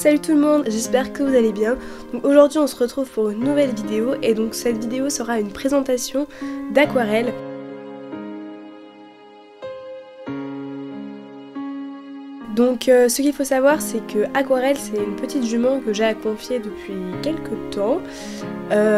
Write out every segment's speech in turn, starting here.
Salut tout le monde, j'espère que vous allez bien. Aujourd'hui on se retrouve pour une nouvelle vidéo et donc cette vidéo sera une présentation d'aquarelle. Donc ce qu'il faut savoir c'est que Aquarelle c'est une petite jument que j'ai à confier depuis quelques temps.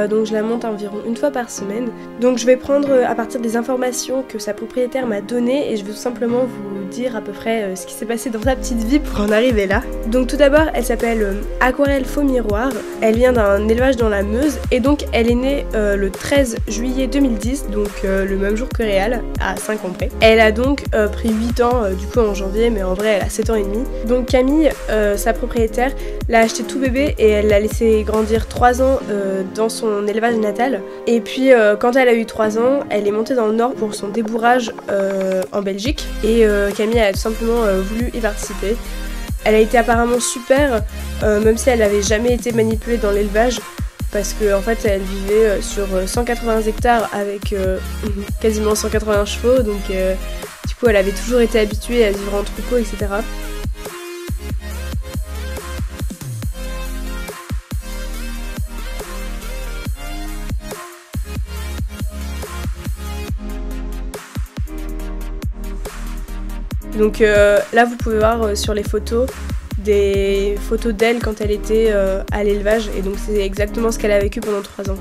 Donc je la monte environ une fois par semaine. Donc je vais prendre à partir des informations que sa propriétaire m'a données et je vais tout simplement vous dire à peu près ce qui s'est passé dans sa petite vie pour en arriver là. Donc tout d'abord elle s'appelle Aquarelle Faux Miroir, elle vient d'un élevage dans la Meuse et donc elle est née le 13 juillet 2010, donc le même jour que Réal, à 5 ans près. Elle a donc pris 8 ans du coup en janvier, mais en vrai elle a 7 ans et demi. Donc Camille, sa propriétaire, l'a acheté tout bébé et elle l'a laissé grandir 3 ans dans son élevage natal. Et puis quand elle a eu 3 ans, elle est montée dans le nord pour son débourrage en Belgique et Camille a tout simplement voulu y participer. Elle a été apparemment super, même si elle n'avait jamais été manipulée dans l'élevage, parce qu'en fait elle vivait sur 180 hectares avec quasiment 180 chevaux, donc du coup elle avait toujours été habituée à vivre en troupeau, etc. Donc là vous pouvez voir sur les photos des photos d'elle quand elle était à l'élevage et donc c'est exactement ce qu'elle a vécu pendant 3 ans.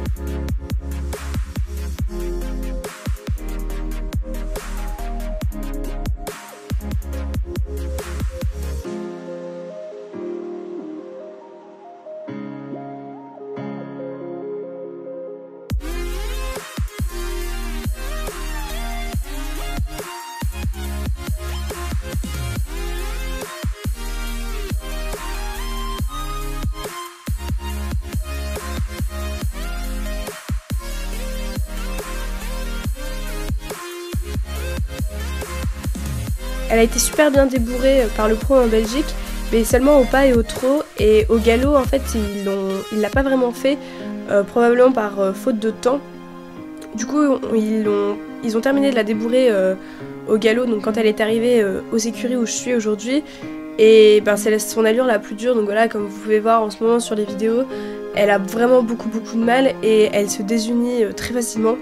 Elle a été super bien débourrée par le pro en Belgique, mais seulement au pas et au trot, et au galop en fait il l'a pas vraiment fait, probablement par faute de temps. Du coup ils ont terminé de la débourrer au galop, donc quand elle est arrivée aux écuries où je suis aujourd'hui, et ben c'est son allure la plus dure, donc voilà, comme vous pouvez voir en ce moment sur les vidéos, elle a vraiment beaucoup de mal et elle se désunit très facilement.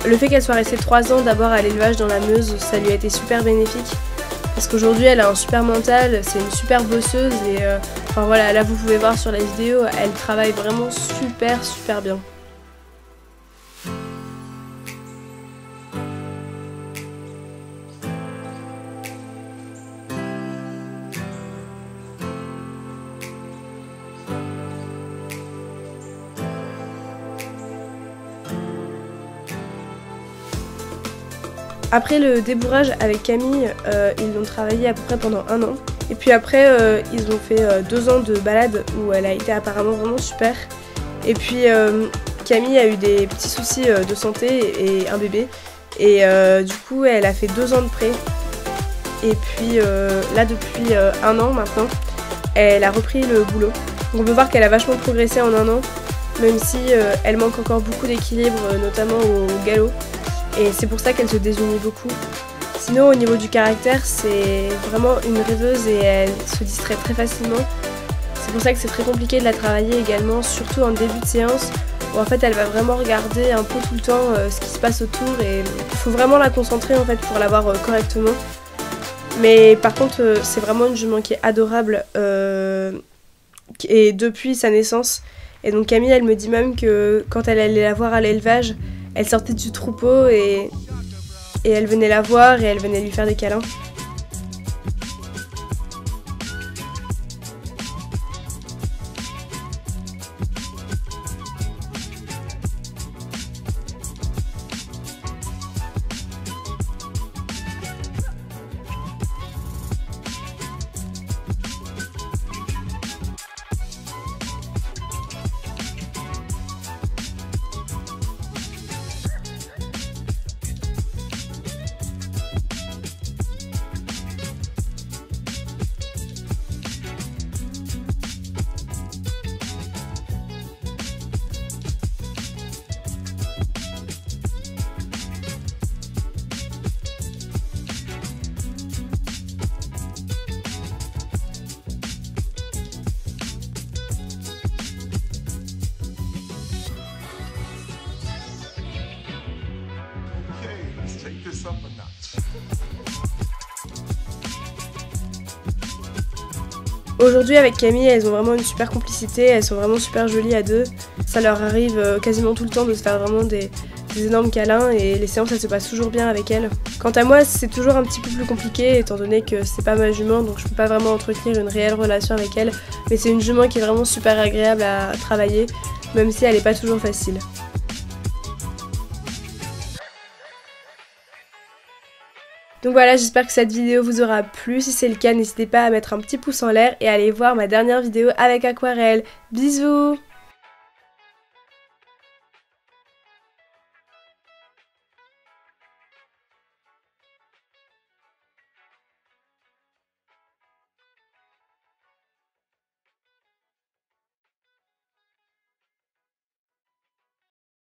Le fait qu'elle soit restée 3 ans d'abord à l'élevage dans la Meuse, ça lui a été super bénéfique. Parce qu'aujourd'hui elle a un super mental, c'est une super bosseuse et enfin voilà, là vous pouvez voir sur la vidéo, elle travaille vraiment super bien. Après le débourrage avec Camille, ils l'ont travaillé à peu près pendant 1 an. Et puis après, ils ont fait 2 ans de balade où elle a été apparemment vraiment super. Et puis Camille a eu des petits soucis de santé et un bébé. Et du coup, elle a fait 2 ans de pré. Et puis là, depuis 1 an maintenant, elle a repris le boulot. Donc on peut voir qu'elle a vachement progressé en 1 an, même si elle manque encore beaucoup d'équilibre, notamment au galop. Et c'est pour ça qu'elle se désunit beaucoup. Sinon, au niveau du caractère, c'est vraiment une rêveuse et elle se distrait très facilement. C'est pour ça que c'est très compliqué de la travailler également, surtout en début de séance, où en fait elle va vraiment regarder un peu tout le temps ce qui se passe autour et il faut vraiment la concentrer en fait pour l'avoir correctement. Mais par contre, c'est vraiment une jument qui est adorable et depuis sa naissance. Et donc Camille, elle me dit même que quand elle allait la voir à l'élevage, elle sortait du troupeau et elle venait la voir et elle venait lui faire des câlins. Aujourd'hui avec Camille, elles ont vraiment une super complicité, elles sont vraiment super jolies à deux. Ça leur arrive quasiment tout le temps de se faire vraiment des énormes câlins et les séances elles se passent toujours bien avec elles. Quant à moi, c'est toujours un petit peu plus compliqué étant donné que c'est pas ma jument, donc je peux pas vraiment entretenir une réelle relation avec elle. Mais c'est une jument qui est vraiment super agréable à travailler, même si elle est pas toujours facile. Donc voilà, j'espère que cette vidéo vous aura plu. Si c'est le cas, n'hésitez pas à mettre un petit pouce en l'air et à aller voir ma dernière vidéo avec Aquarelle. Bisous!